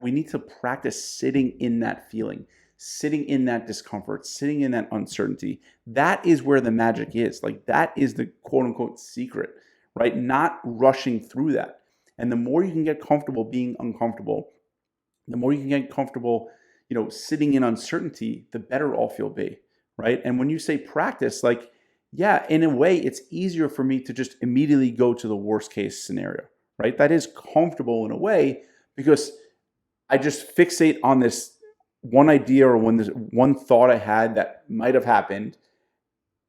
we need to practice sitting in that feeling, sitting in that discomfort, sitting in that uncertainty. That is where the magic is. Like that is the quote unquote secret, right? Not rushing through that. And the more you can get comfortable being uncomfortable, the more you can get comfortable, sitting in uncertainty, the better all feel be, right? And when you say practice, like, yeah, in a way, it's easier for me to just immediately go to the worst case scenario, right? That is comfortable in a way because I just fixate on this one idea or this one thought I had that might have happened.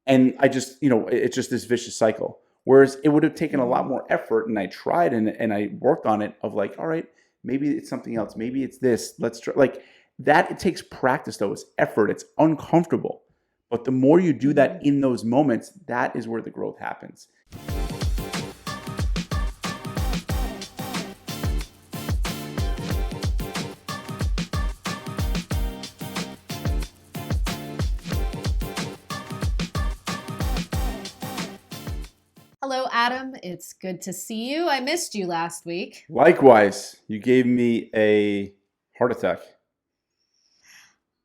And I just, it's just this vicious cycle. Whereas it would have taken a lot more effort, and I tried and I worked on it of like, all right, maybe it's something else. Maybe it's this. Let's try like that. It takes practice though. It's effort. It's uncomfortable. But the more you do that in those moments, that is where the growth happens. Hello, Adam. It's good to see you. I missed you last week. Likewise, you gave me a heart attack.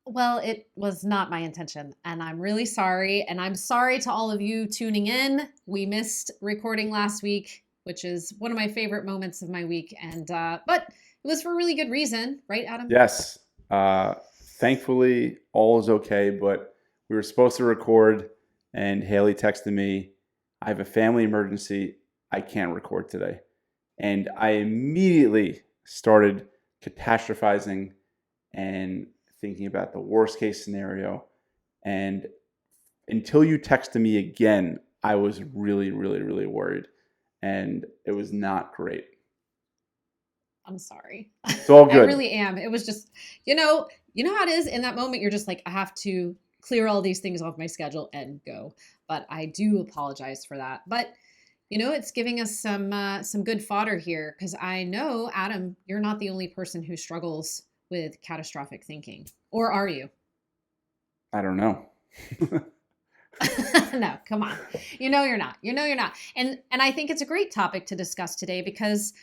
Well, it was not my intention, and I'm really sorry. And I'm sorry to all of you tuning in. We missed recording last week, which is one of my favorite moments of my week. But it was for a really good reason, right, Adam? Yes. Thankfully, all is okay. But we were supposed to record, and Haley texted me, I have a family emergency. I can't record today. And I immediately started catastrophizing and thinking about the worst case scenario. And until you texted me again, I was really, really, really worried. And it was not great. I'm sorry. It's all good. I really am. It was just, you know how it is in that moment. You're just like, I have to clear all these things off my schedule and go. But I do apologize for that. But it's giving us some good fodder here because I know, Adam, you're not the only person who struggles with catastrophic thinking, or are you? I don't know. No, come on. You're not. You're not. And I think it's a great topic to discuss today because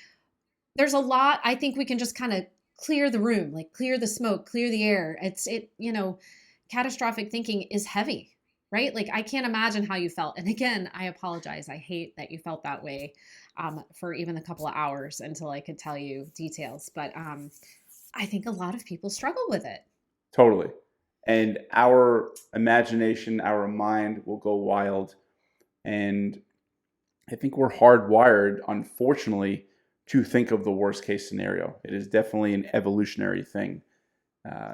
there's a lot. I think we can just kind of clear the room, like clear the smoke, clear the air. Catastrophic thinking is heavy. Right? Like I can't imagine how you felt. And again, I apologize. I hate that you felt that way for even a couple of hours until I could tell you details. But I think a lot of people struggle with it. Totally. And our imagination, our mind will go wild. And I think we're hardwired, unfortunately, to think of the worst case scenario. It is definitely an evolutionary thing.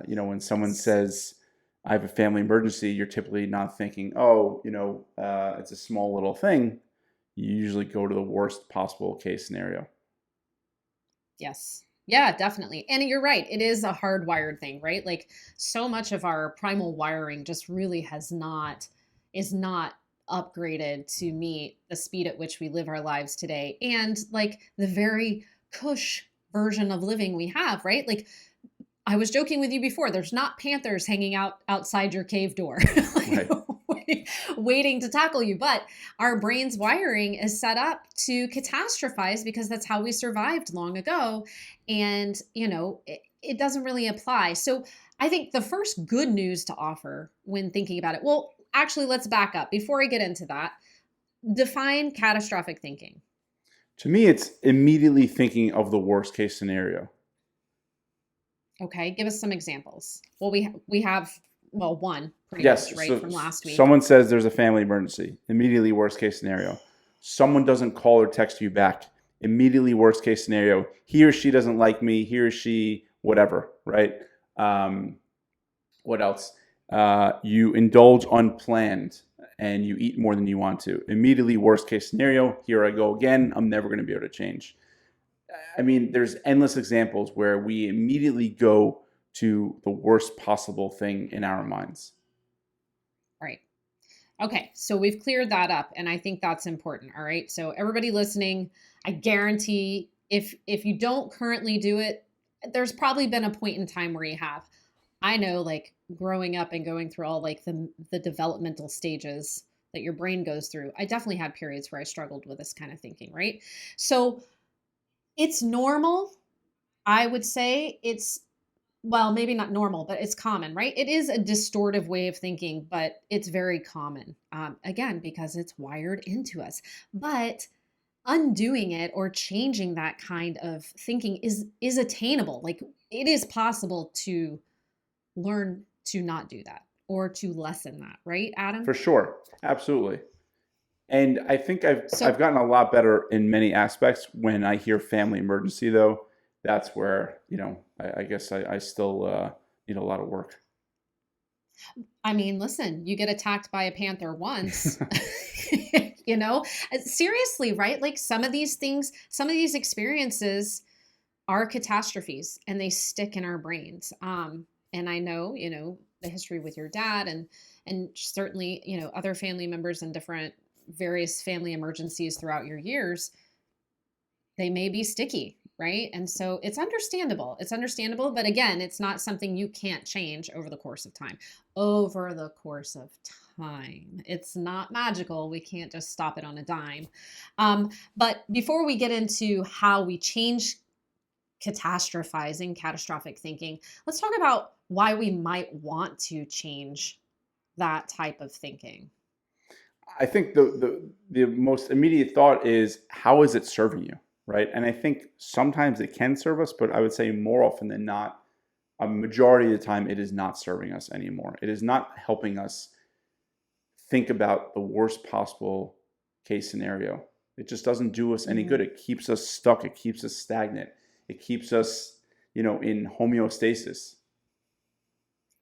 When someone says, I have a family emergency, you're typically not thinking, it's a small little thing. You usually go to the worst possible case scenario. Yes. Yeah, definitely. And you're right. It is a hardwired thing, right? Like so much of our primal wiring just really is not upgraded to meet the speed at which we live our lives today. And like the very cush version of living we have, right? Like I was joking with you before, there's not panthers hanging out outside your cave door waiting to tackle you. But our brain's wiring is set up to catastrophize because that's how we survived long ago. And, it doesn't really apply. So I think the first good news to offer when thinking about it, well, actually, let's back up. Before I get into that, define catastrophic thinking. To me, it's immediately thinking of the worst case scenario. Okay, give us some examples. Well, we have one pretty much, right, from last week. Someone says there's a family emergency. Immediately worst case scenario. Someone doesn't call or text you back. Immediately worst case scenario. He or she doesn't like me. He or she whatever, right? What else? You indulge unplanned and you eat more than you want to. Immediately worst case scenario. Here I go again. I'm never going to be able to change. I mean, there's endless examples where we immediately go to the worst possible thing in our minds. Right. Okay. So we've cleared that up. And I think that's important. All right. So everybody listening, I guarantee if you don't currently do it, there's probably been a point in time where you have. I know, like growing up and going through all like the developmental stages that your brain goes through, I definitely had periods where I struggled with this kind of thinking. Right. So it's normal. I would say it's, well, maybe not normal, but it's common, right? It is a distortive way of thinking, but it's very common. Again, because it's wired into us. But undoing it or changing that kind of thinking is attainable. Like, it is possible to learn to not do that or to lessen that, right, Adam? For sure. Absolutely. And I think I've So gotten a lot better in many aspects. When I hear family emergency, though, that's where I guess I still need a lot of work. I mean, listen, you get attacked by a panther once. you know Seriously, right? Like, some of these things, some of these experiences are catastrophes, and they stick in our brains. And I know, the history with your dad, and certainly, other family members and different various family emergencies throughout your years. They may be sticky, right? And so it's understandable. It's understandable, but again, it's not something you can't change over the course of time. Over the course of time. It's not magical. We can't just stop it on a dime. But before we get into how we change catastrophizing, catastrophic thinking, let's talk about why we might want to change that type of thinking. I think the most immediate thought is, how is it serving you, right? And I think sometimes it can serve us, but I would say more often than not, a majority of the time, it is not serving us anymore. It is not helping us think about the worst possible case scenario. It just doesn't do us any good. Mhm. It keeps us stuck. It keeps us stagnant. It keeps us, in homeostasis.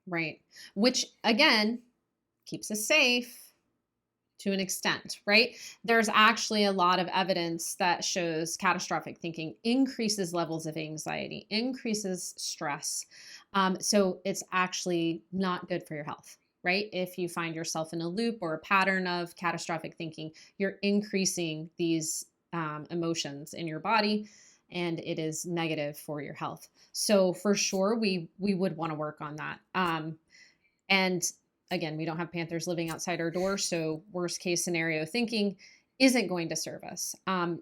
Right. Which, again, keeps us safe to an extent, right? There's actually a lot of evidence that shows catastrophic thinking increases levels of anxiety, increases stress. So it's actually not good for your health, right? If you find yourself in a loop or a pattern of catastrophic thinking, you're increasing these emotions in your body, and it is negative for your health. So for sure, we would want to work on that. And again, we don't have panthers living outside our door, so worst case scenario thinking isn't going to serve us. And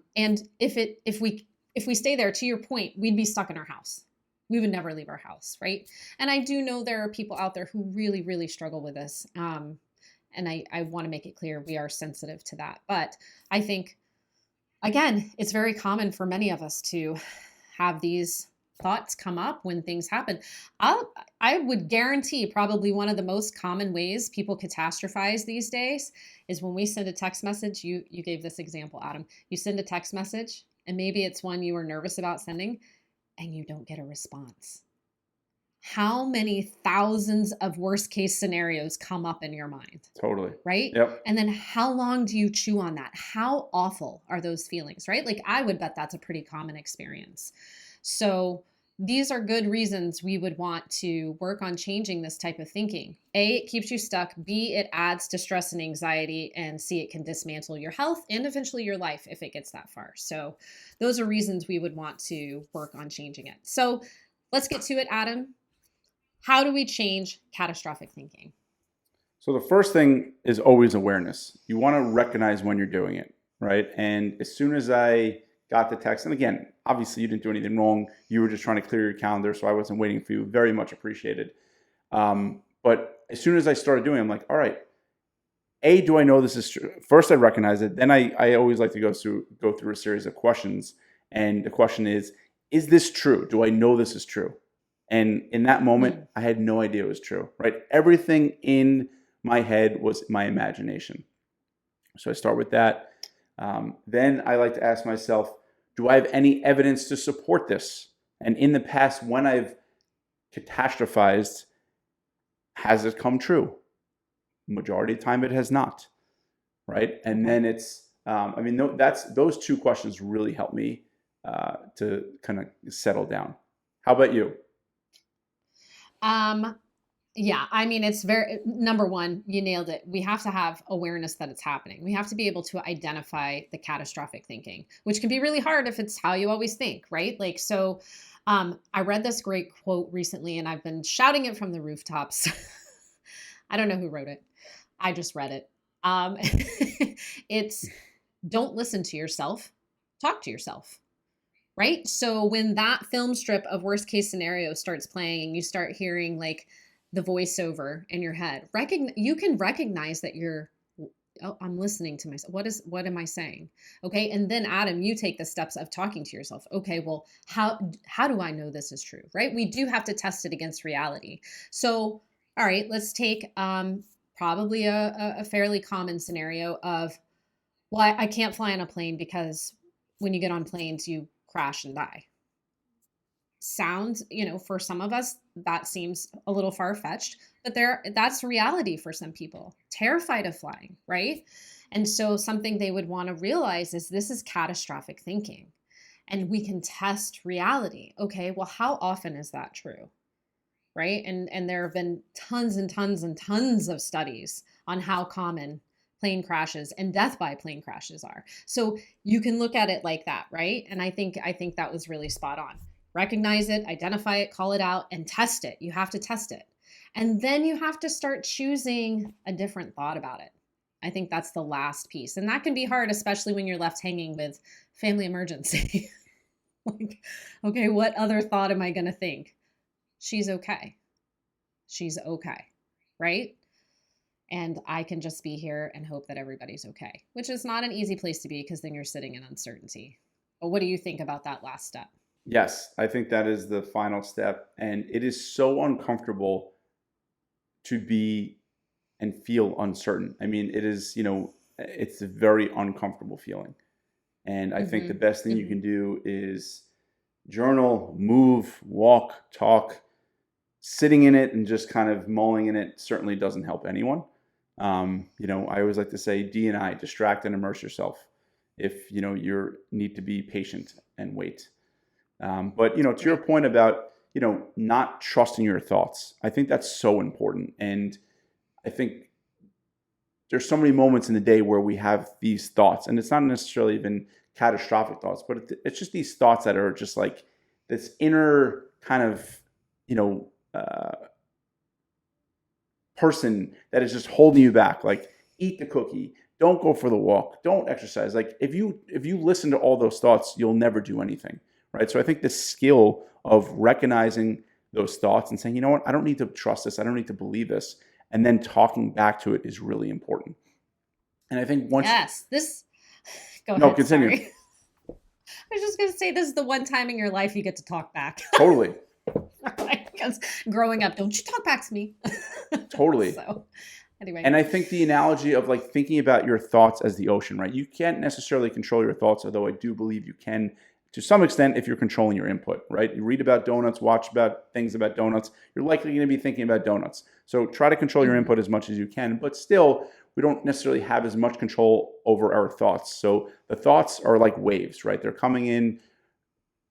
if we stay there, to your point, we'd be stuck in our house. We would never leave our house, right? And I do know there are people out there who really, really struggle with this. And I want to make it clear we are sensitive to that. But I think, again, it's very common for many of us to have these thoughts come up when things happen. I would guarantee probably one of the most common ways people catastrophize these days is when we send a text message. You gave this example, Adam. You send a text message, and maybe it's one you were nervous about sending, and you don't get a response. How many thousands of worst case scenarios come up in your mind? Totally. Right? Yep. And then how long do you chew on that? How awful are those feelings, right? Like, I would bet that's a pretty common experience. So these are good reasons we would want to work on changing this type of thinking. A, it keeps you stuck. B, it adds to stress and anxiety. And C, it can dismantle your health and eventually your life if it gets that far. So those are reasons we would want to work on changing it. So let's get to it, Adam. How do we change catastrophic thinking? So the first thing is always awareness. You want to recognize when you're doing it, right? And as soon as I got the text, and again, obviously you didn't do anything wrong. You were just trying to clear your calendar, so I wasn't waiting for you. Very much appreciated. But as soon as I started doing it, I'm like, all right, A, do I know this is true? First, I recognize it. Then I always like to go through a series of questions. And the question is this true? Do I know this is true? And in that moment, Mm. I had no idea it was true, right? Everything in my head was my imagination. So I start with that. Then I like to ask myself, do I have any evidence to support this? And in the past, when I've catastrophized, has it come true? Majority of the time, it has not, right? And Okay. then it's, those two questions really help me to kind of settle down. How about you? Um, yeah, I mean, it's very, number one, you nailed it. We have to have awareness that it's happening. We have to be able to identify the catastrophic thinking, which can be really hard if it's how you always think, right? Like, so I read this great quote recently, and I've been shouting it from the rooftops. I don't know who wrote it. I just read it. It's, don't listen to yourself, talk to yourself. right? So when that film strip of worst case scenario starts playing and you start hearing like the voiceover in your head, you can recognize that you're, oh, I'm listening to myself. What am I saying? Okay. And then Adam, you take the steps of talking to yourself. Okay, well, how do I know this is true? Right? We do have to test it against reality. So, all right, let's take probably a fairly common scenario of, well, I can't fly on a plane because when you get on planes, you crash and die. Sounds, for some of us, that seems a little far fetched, but that's reality for some people, terrified of flying, right? And so something they would want to realize is this is catastrophic thinking. And we can test reality. Okay, well, how often is that true? Right? And there have been tons and tons and tons of studies on how common plane crashes and death by plane crashes are. So you can look at it like that, right? And I think that was really spot on. Recognize it, identify it, call it out, and test it. You have to test it. And then you have to start choosing a different thought about it. I think that's the last piece. And that can be hard, especially when you're left hanging with family emergency. Like, okay, what other thought am I going to think? She's okay. She's okay. Right? And I can just be here and hope that everybody's okay, which is not an easy place to be because then you're sitting in uncertainty. But what do you think about that last step? Yes, I think that is the final step. And it is so uncomfortable to be and feel uncertain. I mean, it is, it's a very uncomfortable feeling. And I think the Mm-hmm. best thing you Mm-hmm. can do is journal, move, walk, talk. Sitting in it and just kind of mulling in it certainly doesn't help anyone. I always like to say D&I, distract and immerse yourself. If you need to be patient and wait. But to your Right. point about not trusting your thoughts, I think that's so important. And I think there's so many moments in the day where we have these thoughts, and it's not necessarily even catastrophic thoughts, but it's just these thoughts that are just like this inner kind of you know person that is just holding you back. Like, eat the cookie, don't go for the walk, don't exercise. Like, if you listen to all those thoughts, you'll never do anything, right? So I think the skill of recognizing those thoughts and saying, you know what, I don't need to trust this, I don't need to believe this, and then talking back to it is really important. And I think once Yes. This, go no, ahead. continue. Sorry. I was just going to say this is the one time in your life you get to talk back. Totally. Because growing up, don't you talk back to me. Totally. So, anyway. And I think the analogy of like thinking about your thoughts as the ocean, right? You can't necessarily control your thoughts, although I do believe you can to some extent if you're controlling your input, right? You read about donuts, watch about things about donuts, you're likely going to be thinking about donuts. So try to control your Mhm. input as much as you can, but still, we don't necessarily have as much control over our thoughts. So the thoughts are like waves, right? They're coming in.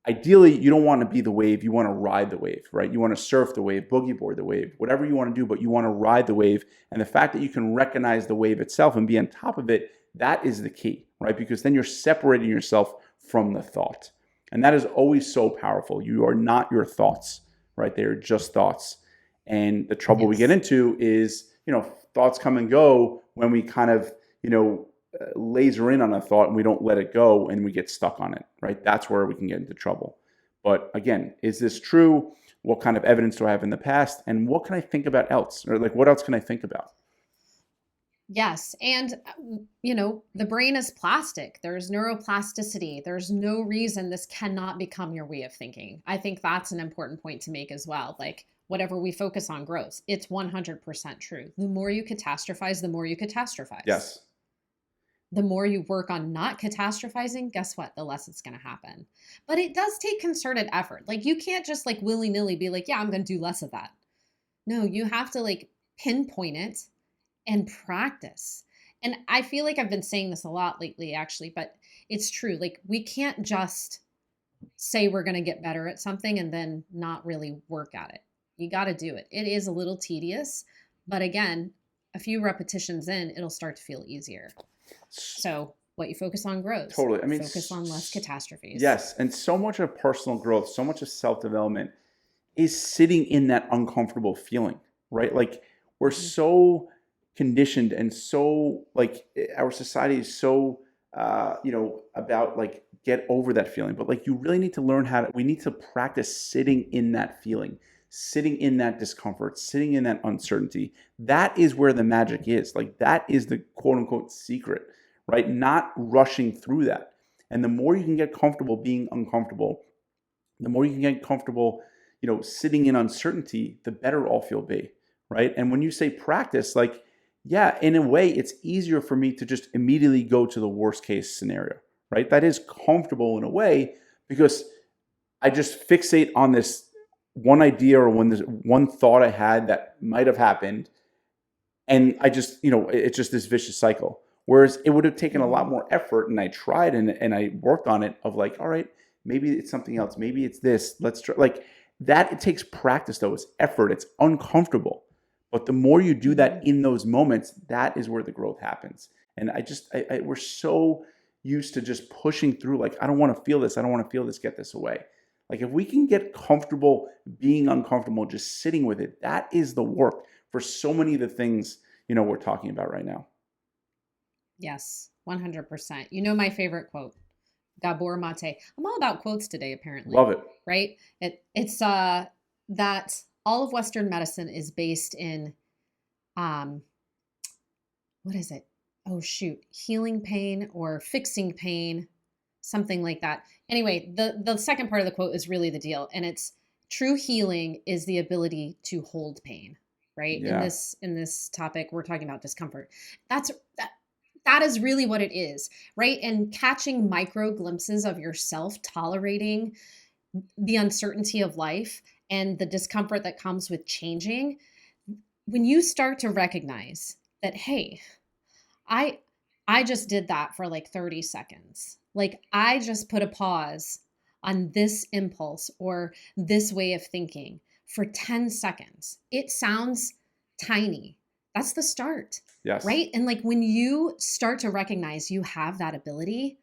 Ideally, you don't want to be the wave, you want to ride the wave, right? You want to surf the wave, boogie board the wave, whatever you want to do, but you want to ride the wave. And the fact that you can recognize the wave itself and be on top of it, that is the key, right? Because then you're separating yourself from the thought. And that is always so powerful. You are not your thoughts, right? They are just thoughts. And the trouble we get Yes. into is, thoughts come and go when we kind of, laser in on a thought and we don't let it go and we get stuck on it, right? That's where we can get into trouble. But again, is this true? What kind of evidence do I have in the past? And what can I think about else? Or like, what else can I think about? Yes. And, the brain is plastic. There's neuroplasticity. There's no reason this cannot become your way of thinking. I think that's an important point to make as well. Like, whatever we focus on grows. It's 100% true. The more you catastrophize, the more you catastrophize. Yes, The more you work on not catastrophizing, guess what? The less it's going to happen. But it does take concerted effort. Like, you can't just like willy nilly be like, yeah, I'm going to do less of that. No, you have to like pinpoint it and practice. And I feel like I've been saying this a lot lately, actually, but it's true. Like, we can't just say we're going to get better at something and then not really work at it. You got to do it. It is a little tedious, but again, a few repetitions in, it'll start to feel easier. So, what you focus on grows. totally. I mean, Focus on less catastrophes. yes. And so much of personal growth, so much of self development is sitting in that uncomfortable feeling, right? Like, we're Mhm. so conditioned and so like our society is so about like get over that feeling, but like you really need to learn we need to practice sitting in that feeling, sitting in that discomfort, sitting in that uncertainty. That is where the magic is. Like that is the quote unquote secret, right? Not rushing through that. And the more you can get comfortable being uncomfortable, the more you can get comfortable, sitting in uncertainty, the better off you'll be, right? And when you say practice, like, yeah, in a way, it's easier for me to just immediately go to the worst case scenario, right? That is comfortable in a way because I just fixate on this one idea or this one thought I had that might have happened. And I just, it's just this vicious cycle. Whereas it would have taken a lot more effort, and I tried and I worked on it of like, all right, maybe it's something else. Maybe it's this. Let's try. Like that, it takes practice though. It's effort. It's uncomfortable. But the more you do that in those moments, that is where the growth happens. And we're so used to just pushing through. Like, I don't want to feel this. I don't want to feel this. Get this away. Like if we can get comfortable being uncomfortable, just sitting with it, that is the work for so many of the things, we're talking about right now. Yes, 100%. You know my favorite quote, Gabor Mate. I'm all about quotes today, apparently. Love it. Right? It's that all of Western medicine is based in, what is it? Oh, shoot. Healing pain or fixing pain, something like that. Anyway, the second part of the quote is really the deal. And it's true healing is the ability to hold pain, right? Yeah. In this topic, we're talking about discomfort. That is really what it is, right? And catching micro glimpses of yourself, tolerating the uncertainty of life and the discomfort that comes with changing. When you start to recognize that, hey, I just did that for like 30 seconds. Like I just put a pause on this impulse or this way of thinking for 10 seconds. It sounds tiny. That's the start. Yes. Right? And like when you start to recognize you have that ability,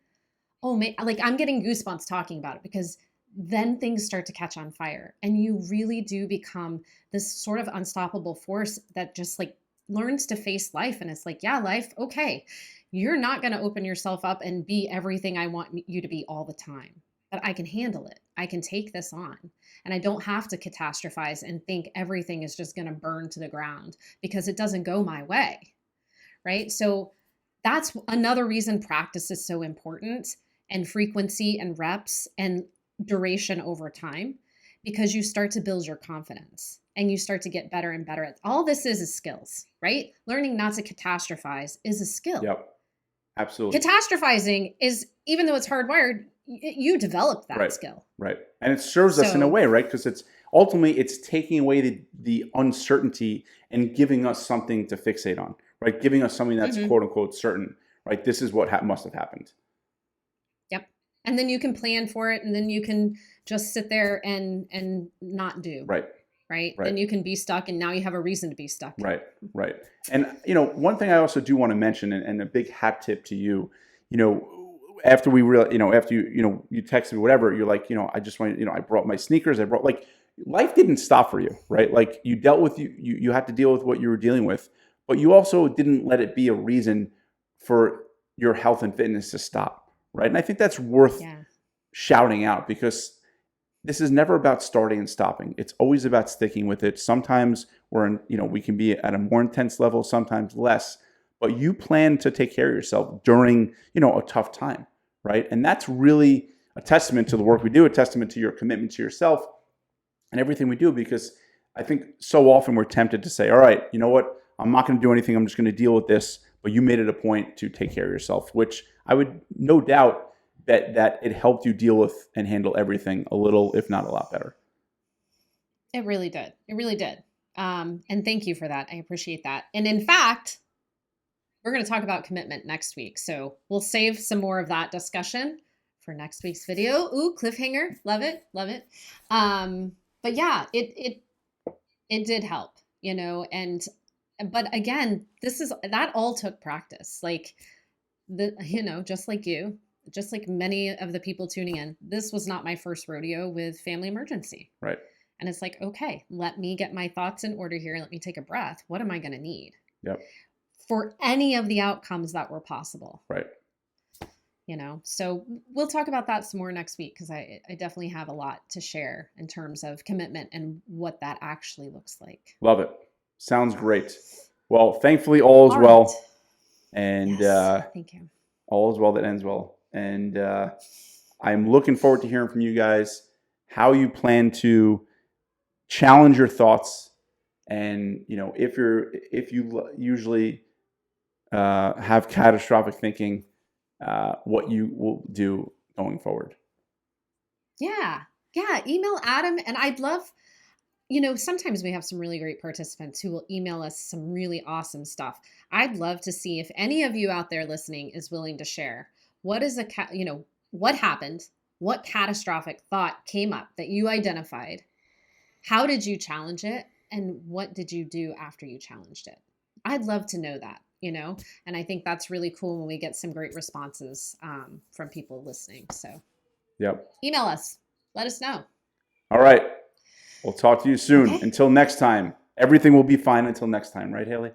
oh man, like I'm getting goosebumps talking about it because then things start to catch on fire and you really do become this sort of unstoppable force that just like learns to face life. And it's like, yeah, life, okay, you're not going to open yourself up and be everything I want you to be all the time, but I can handle it. I can take this on and I don't have to catastrophize and think everything is just going to burn to the ground because it doesn't go my way. Right? So that's another reason practice is so important, and frequency and reps and duration over time, because you start to build your confidence and you start to get better and better at all this is skills, right? Learning not to catastrophize is a skill. Yep. Absolutely. Catastrophizing is, even though it's hardwired, you develop that skill. Right. And it serves us in a way, right? Because it's ultimately taking away the uncertainty and giving us something to fixate on, right? Giving us something that's quote unquote certain, right? This is what must have happened. Yep. And then you can plan for it, and then you can just sit there and not do. Right. Right. Then you can be stuck, and now you have a reason to be stuck. Right. Right. And one thing I also do want to mention, and a big hat tip to you, after we really, after you texted me, whatever, you're like, I just want, I brought my sneakers. I brought, like, life didn't stop for you, right? Like you dealt with, you had to deal with what you were dealing with, but you also didn't let it be a reason for your health and fitness to stop. Right. And I think that's worth shouting out, because this is never about starting and stopping. It's always about sticking with it. Sometimes we can be at a more intense level, sometimes less, but you plan to take care of yourself during, a tough time, right? And that's really a testament to the work we do, a testament to your commitment to yourself and everything we do, because I think so often we're tempted to say, all right, you know what? I'm not going to do anything. I'm just going to deal with this. But you made it a point to take care of yourself, which I would no doubt that it helped you deal with and handle everything a little, if not a lot better. It really did. It really did. And thank you for that. I appreciate that. And in fact, we're going to talk about commitment next week. So we'll save some more of that discussion for next week's video. Ooh, cliffhanger. Love it. Love it. But yeah, it did help, but again, that all took practice. Like just like you, just like many of the people tuning in, this was not my first rodeo with family emergency. Right. And it's like, okay, let me get my thoughts in order here. Let me take a breath. What am I going to need? Yep. For any of the outcomes that were possible. Right. So we'll talk about that some more next week, because I definitely have a lot to share in terms of commitment and what that actually looks like. Love it. Sounds great. Well, thankfully, all is All right. well. And Yes. Thank you. all is well that ends well. And I'm looking forward to hearing from you guys how you plan to challenge your thoughts. And, if you usually have catastrophic thinking, what you will do going forward. Yeah. Yeah. Email Adam. And I'd love, sometimes we have some really great participants who will email us some really awesome stuff. I'd love to see if any of you out there listening is willing to share what happened, what catastrophic thought came up that you identified, how did you challenge it, and what did you do after you challenged it? I'd love to know that, and I think that's really cool when we get some great responses from people listening. So Yep. email us, let us know. All right. We'll talk to you soon. Okay. Until next time, everything will be fine until next time, right, Haley?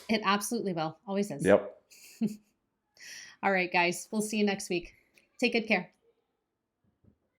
It absolutely will. Always is. Yep. All right, guys. We'll see you next week. Take good care.